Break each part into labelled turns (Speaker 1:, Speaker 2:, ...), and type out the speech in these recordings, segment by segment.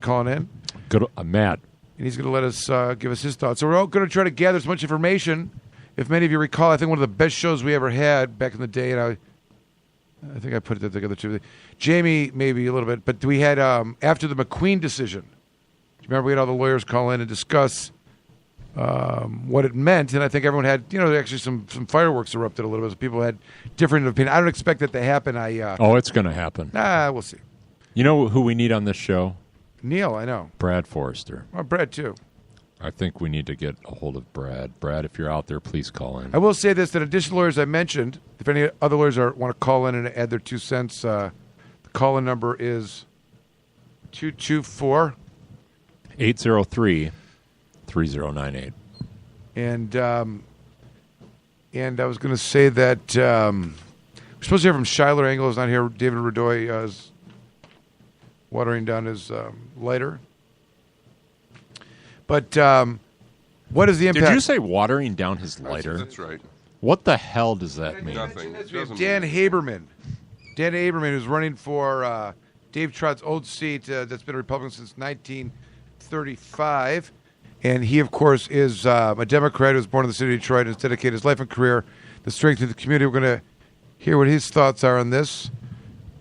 Speaker 1: calling in.
Speaker 2: Good, Matt.
Speaker 1: And he's going to let us give us his thoughts. So we're all going to try to gather as much information. If many of you recall, I think one of the best shows we ever had back in the day, and I think I put it together too. Jamie, maybe a little bit, but we had after the McQueen decision. Do you remember we had all the lawyers call in and discuss what it meant? And I think everyone had, actually some fireworks erupted a little bit. So people had different opinions. I don't expect that to happen.
Speaker 2: It's going to happen.
Speaker 1: We'll see.
Speaker 2: You know who we need on this show?
Speaker 1: Neil, I know.
Speaker 2: Brad Forrester.
Speaker 1: Oh, Brad, too.
Speaker 2: I think we need to get a hold of Brad. Brad, if you're out there, please call in.
Speaker 1: I will say this, that additional lawyers I mentioned, if any other lawyers want to call in and add their 2 cents, the call-in number is 224
Speaker 2: 803-3098.
Speaker 1: And I was going to say that we're supposed to hear from Schuyler Engel. Is not here. David Radoy is watering down his lighter. But what is the impact?
Speaker 2: Did you say watering down his lighter?
Speaker 3: That's right.
Speaker 2: What the hell does that mean?
Speaker 3: Nothing.
Speaker 1: We have Dan Haberman. Dan Haberman, who's running for Dave Trott's old seat that's been a Republican since 1935. And he, of course, is a Democrat who was born in the city of Detroit and has dedicated his life and career to the strength of the community. We're going to hear what his thoughts are on this.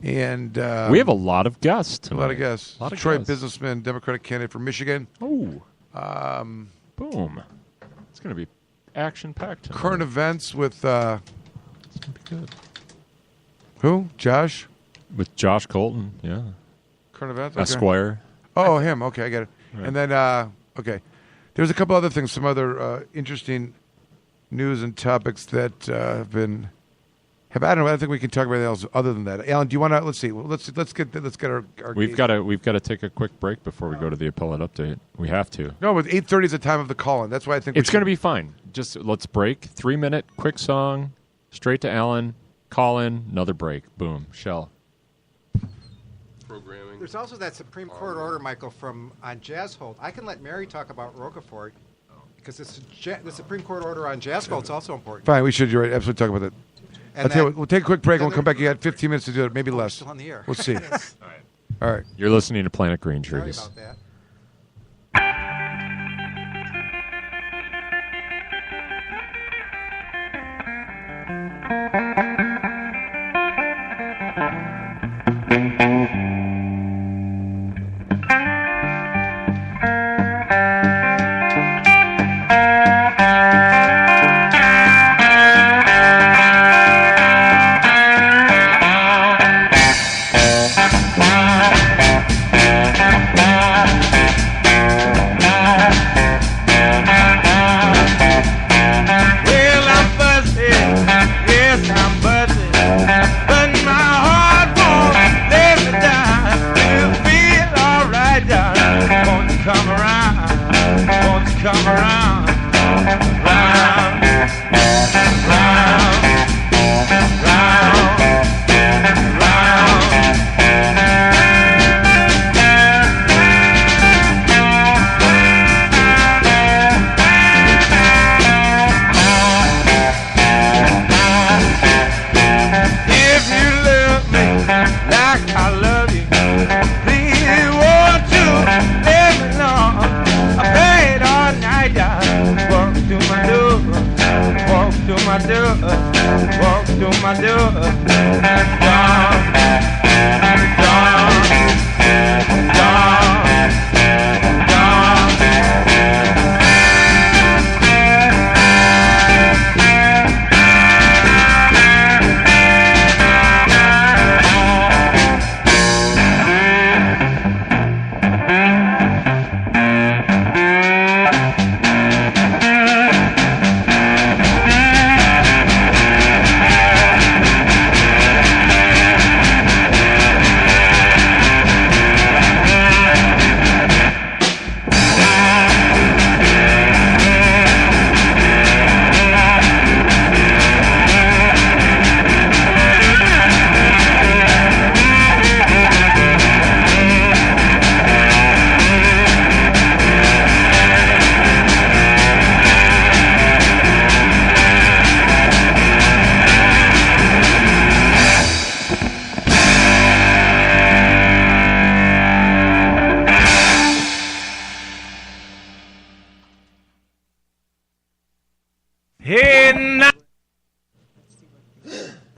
Speaker 1: And
Speaker 2: we have a lot of guests tonight.
Speaker 1: A lot of guests. Detroit businessman, Democratic candidate for Michigan.
Speaker 2: Oh. Boom. It's going to be action-packed tonight.
Speaker 1: Current events with...
Speaker 2: It's going to be good.
Speaker 1: Who? Josh?
Speaker 2: With Josh Colton, yeah.
Speaker 1: Current events? Okay.
Speaker 2: Esquire.
Speaker 1: Oh, him. Okay, I get it. Right. And then, okay. There's a couple other things, some other interesting news and topics that have been... I don't know. I think we can talk about anything else other than that. Alan, do you want to? Let's see. Let's get our.
Speaker 2: We've got to take a quick break before we go to the appellate update. We have to.
Speaker 1: No, with 8:30 is the time of the call-in. That's why I think
Speaker 2: it's going to be fine. Just let's break. 3-minute quick song, straight to Alan. Call in. Another break. Boom. Shell.
Speaker 3: Programming.
Speaker 4: There's also that Supreme Court order, Michael, from on Jazz Hold. I can let Mary talk about Roquefort because the Supreme Court order on Jazz Hold is also important.
Speaker 1: Fine, we should. You're right. Absolutely talk about that. I'll tell you what, we'll take a quick break and we'll come back. You got 15 minutes to do it, maybe less.
Speaker 4: Still on the air.
Speaker 1: We'll see. All right.
Speaker 2: You're listening to Planet Green Trees.
Speaker 4: Sorry about that.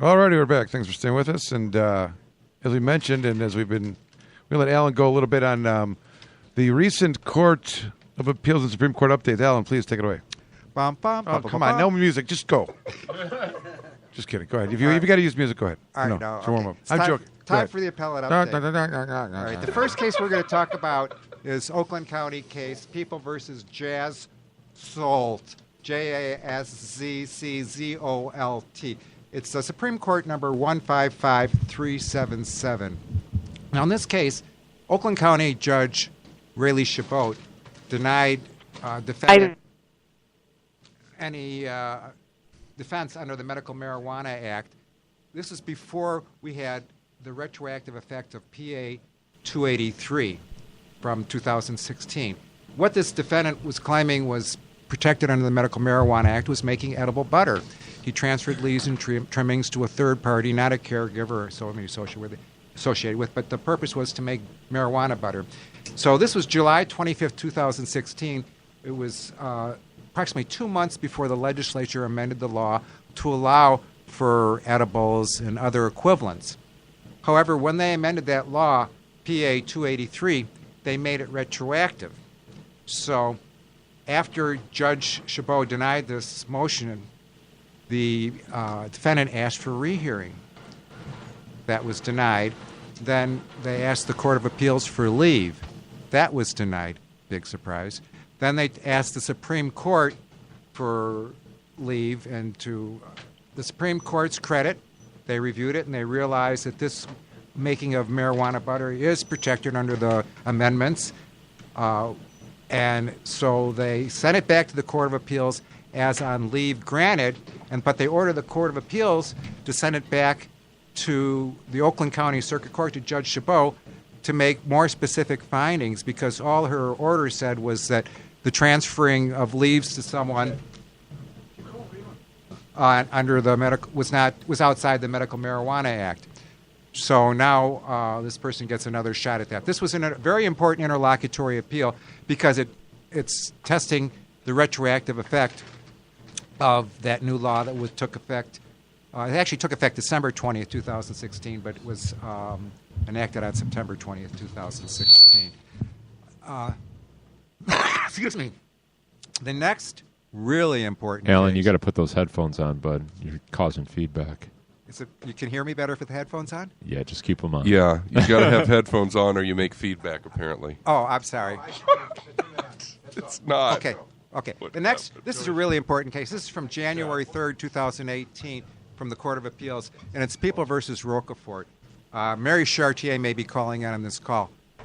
Speaker 1: Alrighty, we're back. Thanks for staying with us. And as we mentioned, and as we let Alan go a little bit on the recent Court of Appeals and Supreme Court update. Alan, please take it away.
Speaker 4: Bum, bum,
Speaker 1: Oh,
Speaker 4: bum,
Speaker 1: come
Speaker 4: bum,
Speaker 1: on.
Speaker 4: bum.
Speaker 1: No music. Just go. Just kidding. Go ahead. If you got to use music, go ahead.
Speaker 4: All right,
Speaker 1: no,
Speaker 4: no,
Speaker 1: it's a warm-up.
Speaker 4: okay. It's
Speaker 1: I'm
Speaker 4: time,
Speaker 1: joking. Go
Speaker 4: Time
Speaker 1: ahead.
Speaker 4: for the appellate update. All right, the first case we're going to talk about is Oakland County case, People versus Jazz Zolt, Jazzczolt. It's the Supreme Court number 155377. Now, in this case, Oakland County Judge Rayleigh Chabot denied defendant any defense under the Medical Marijuana Act. This is before we had the retroactive effect of PA 283 from 2016. What this defendant was claiming was protected under the Medical Marijuana Act was making edible butter. He transferred leaves and trimmings to a third party, not a caregiver or someone associated with, but the purpose was to make marijuana butter. So this was July 25th, 2016. It was approximately 2 months before the legislature amended the law to allow for edibles and other equivalents. However, when they amended that law, PA 283, they made it retroactive. So after Judge Chabot denied this motion, the defendant asked for rehearing. That was denied. Then they asked the Court of Appeals for leave. That was denied. Big surprise. Then they asked the Supreme Court for leave, and to the Supreme Court's credit, they reviewed it and they realized that this making of marijuana butter is protected under the amendments. And so they sent it back to the Court of Appeals as on leave granted, but they ordered the Court of Appeals to send it back to the Oakland County Circuit Court, to Judge Chabot, to make more specific findings, because all her order said was that the transferring of leaves to someone under the medical was outside the Medical Marijuana Act. So now this person gets another shot at that. This was a very important interlocutory appeal because it's testing the retroactive effect of that new law that took effect. It actually took effect December 20th, 2016, but it was enacted on September 20th, 2016. Excuse me. The next really important
Speaker 2: Alan,
Speaker 4: case,
Speaker 2: you got to put those headphones on, bud. You're causing feedback.
Speaker 4: you can hear me better with the headphones on?
Speaker 2: Yeah, just keep them on.
Speaker 3: Yeah, you got to have headphones on or you make feedback, apparently.
Speaker 4: Oh, I'm sorry.
Speaker 3: It's not.
Speaker 4: Okay. This is a really important case. This is from January 3rd, 2018, from the Court of Appeals, and it's People versus Roquefort. Mary Chartier may be calling in on this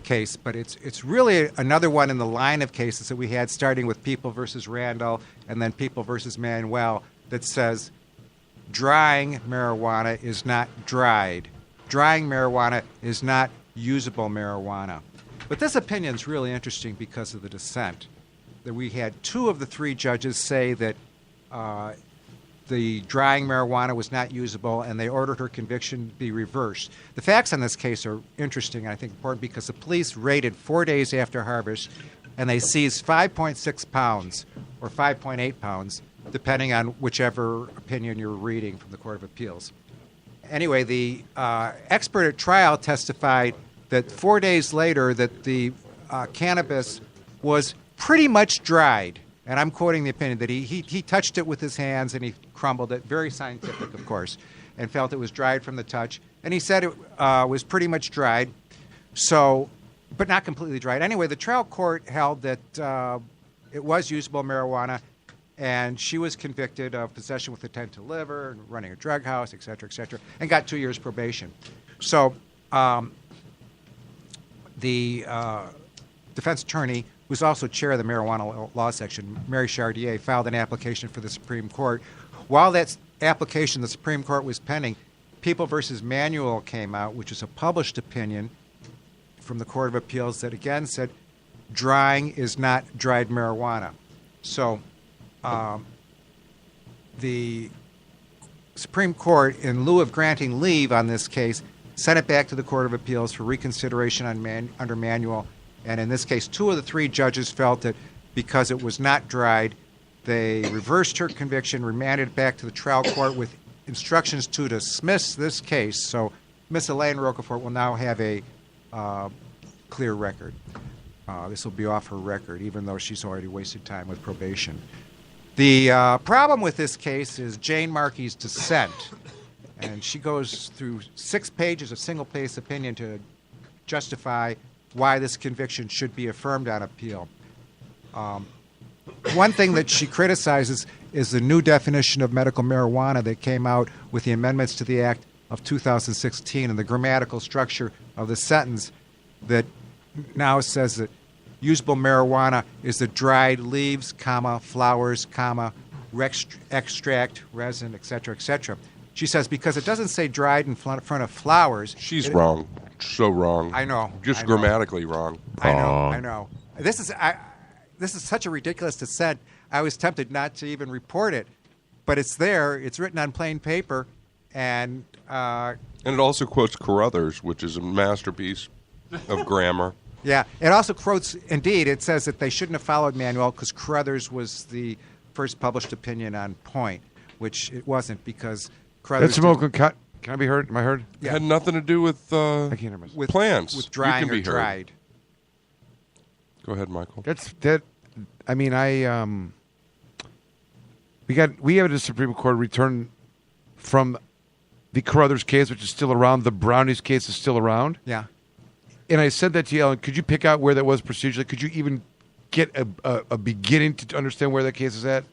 Speaker 4: case, but it's really another one in the line of cases that we had, starting with People versus Randall and then People versus Manuel, that says drying marijuana is not dried. Drying marijuana is not usable marijuana. But this opinion is really interesting because of the dissent. That we had 2 of the 3 judges say that the drying marijuana was not usable, and they ordered her conviction be reversed. The facts on this case are interesting, and I think important, because the police raided 4 days after harvest, and they seized 5.6 pounds or 5.8 pounds, depending on whichever opinion you're reading from the Court of Appeals. Anyway, the expert at trial testified that 4 days later that the cannabis was pretty much dried. And I'm quoting the opinion that he touched it with his hands and he crumbled it, very scientific, of course, and felt it was dried from the touch. And he said it was pretty much dried, but not completely dried. Anyway, the trial court held that it was usable marijuana, and she was convicted of possession with intent to deliver, and running a drug house, et cetera, and got 2 years probation. So the defense attorney, who's also chair of the marijuana law section, Mary Chartier, filed an application for the Supreme Court. While that application, the Supreme Court, was pending, People versus Manuel came out, which is a published opinion from the Court of Appeals that again said drying is not dried marijuana. So the Supreme Court, in lieu of granting leave on this case, sent it back to the Court of Appeals for reconsideration under Manuel. And in this case, 2 of the 3 judges felt that because it was not dried, they reversed her conviction, remanded it back to the trial court with instructions to dismiss this case. So Miss Elaine Roquefort will now have a clear record. This will be off her record, even though she's already wasted time with probation. The problem with this case is Jane Markey's dissent. And she goes through 6 pages of single-page opinion to justify why this conviction should be affirmed on appeal. One thing that she criticizes is the new definition of medical marijuana that came out with the amendments to the Act of 2016 and the grammatical structure of the sentence that now says that usable marijuana is the dried leaves, comma, flowers, comma, extract, resin, etc., etc. She says because it doesn't say dried in front of flowers.
Speaker 3: She's wrong. So wrong.
Speaker 4: I know.
Speaker 3: Just grammatically wrong.
Speaker 4: I know. This is such a ridiculous dissent. I was tempted not to even report it, but it's there. It's written on plain paper, and
Speaker 3: it also quotes Carruthers, which is a masterpiece of grammar.
Speaker 4: Yeah, it also quotes. Indeed, it says that they shouldn't have followed Manuel because Carruthers was the first published opinion on point, which it wasn't because Carruthers.
Speaker 1: That's smoke. Can I be heard? Am I heard?
Speaker 3: It had nothing to do with
Speaker 1: I can't hear myself.
Speaker 3: plants.
Speaker 4: With drying
Speaker 3: you can
Speaker 4: or
Speaker 3: be
Speaker 4: dried.
Speaker 3: Heard. Go ahead, Michael.
Speaker 1: I mean, we have a Supreme Court return from the Carruthers case, which is still around. The Brownies case is still around.
Speaker 4: Yeah.
Speaker 1: And I said that to you, Ellen. Could you pick out where that was procedurally? Could you even get a beginning to understand where that case is at?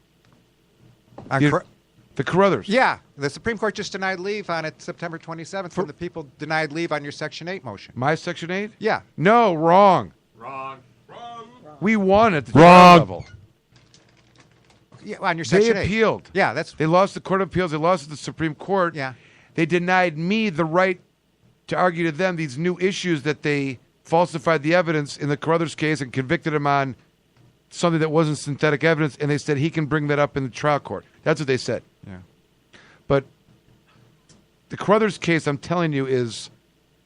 Speaker 1: The Carruthers.
Speaker 4: Yeah. The Supreme Court just denied leave on it September 27th when the people denied leave on your Section 8 motion.
Speaker 1: My Section 8?
Speaker 4: Yeah.
Speaker 1: No, wrong.
Speaker 2: Wrong.
Speaker 1: We won at the trial level.
Speaker 4: Yeah, on your Section 8.
Speaker 1: They appealed.
Speaker 4: Yeah,
Speaker 1: They lost the Court of Appeals. They lost at the Supreme Court.
Speaker 4: Yeah.
Speaker 1: They denied me the right to argue to them these new issues that they falsified the evidence in the Carruthers case and convicted him on something that wasn't synthetic evidence, and they said he can bring that up in the trial court. That's what they said.
Speaker 4: Yeah.
Speaker 1: But the Carruthers case, I'm telling you, is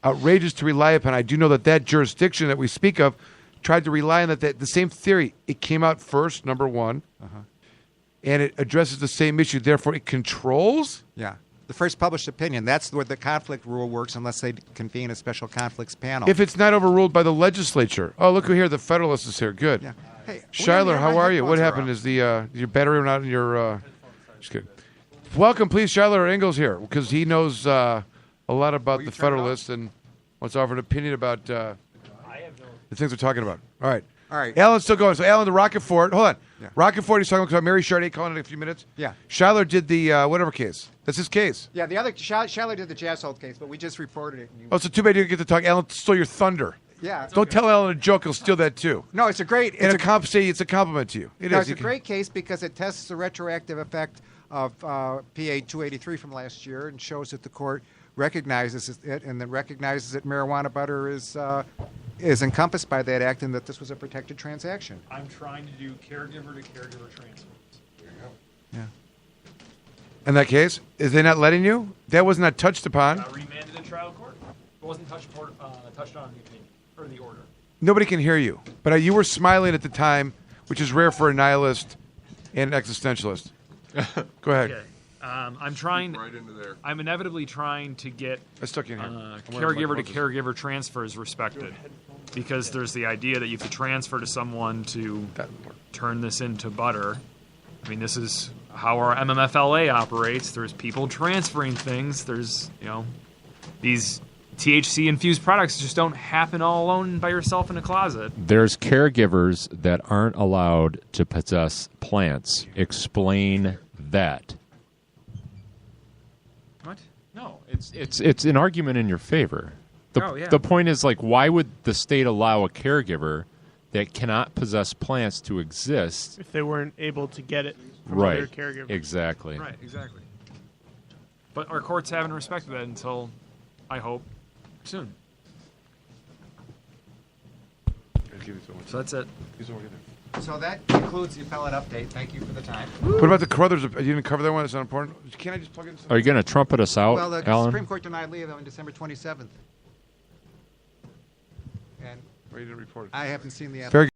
Speaker 1: outrageous to rely upon. I do know that jurisdiction that we speak of tried to rely on that the same theory. It came out first, number one, and it addresses the same issue. Therefore, it controls.
Speaker 4: Yeah. The first published opinion. That's where the conflict rule works unless they convene a special conflicts panel.
Speaker 1: If it's not overruled by the legislature. Oh, look who here. The Federalist is here. Good.
Speaker 4: Yeah. Hey,
Speaker 1: Shiler, how are you? What happened?
Speaker 4: Is
Speaker 1: Is the your battery not in your... Just kidding. Welcome, please, Shiler Ingalls here, because he knows a lot about the Federalist and wants to offer an opinion about the things we're talking about. All right.
Speaker 4: All right.
Speaker 1: Alan's still going. So, Alan, the Rocket Fort. Hold on.
Speaker 4: Yeah.
Speaker 1: Rocket Fort, he's talking about Mary Chardet calling it in a few minutes.
Speaker 4: Yeah.
Speaker 1: Shiler did the whatever case. That's his case.
Speaker 4: Yeah, the other Shaler did the Jashold case, but we just reported it.
Speaker 1: Oh, so too bad you didn't get to talk. Alan stole your thunder.
Speaker 4: Yeah.
Speaker 1: Don't tell Alan a joke. He'll steal that, too.
Speaker 4: No, it's a great...
Speaker 1: It's a compliment to you.
Speaker 4: It's a great case because it tests the retroactive effect of PA 283 from last year and shows that the court recognizes it and then recognizes that marijuana butter is encompassed by that act and that this was a protected transaction.
Speaker 5: I'm trying to do caregiver to caregiver transfers. There you go.
Speaker 4: Yeah.
Speaker 1: In that case, is they not letting you? That was not touched upon.
Speaker 5: Remanded in trial court. It wasn't touched on in the opinion or the order.
Speaker 1: Nobody can hear you. But you were smiling at the time, which is rare for a nihilist and an existentialist. Go ahead.
Speaker 5: Okay. I'm trying.
Speaker 3: Right into there.
Speaker 5: I'm inevitably trying to get
Speaker 1: I still can't hear.
Speaker 5: caregiver to caregiver transfers respected, because there's the idea that you have to transfer to someone to turn this into butter. I mean, this is how our MMFLA operates. There's people transferring things. There's these THC infused products just don't happen all alone by yourself in a closet.
Speaker 2: There's caregivers that aren't allowed to possess plants. Explain that.
Speaker 5: What?
Speaker 2: No, it's an argument in your favor.
Speaker 5: Yeah.
Speaker 2: The point is, like, why would the state allow a caregiver that cannot possess plants to exist
Speaker 6: if they weren't able to get it from
Speaker 2: right?
Speaker 6: other caregivers?
Speaker 2: Exactly.
Speaker 5: Right, exactly. But our courts haven't respected that until, I hope, soon. So that's it.
Speaker 4: So that concludes the appellate update. Thank you for the time.
Speaker 1: What about the Carruthers? You didn't cover that one? It's not important? Can't I just plug in something?
Speaker 2: Are you going to trumpet us out,
Speaker 4: Well, the
Speaker 2: Alan?
Speaker 4: Supreme Court denied leave on December 27th. And
Speaker 1: Or you didn't report it?
Speaker 4: I haven't seen the
Speaker 1: Very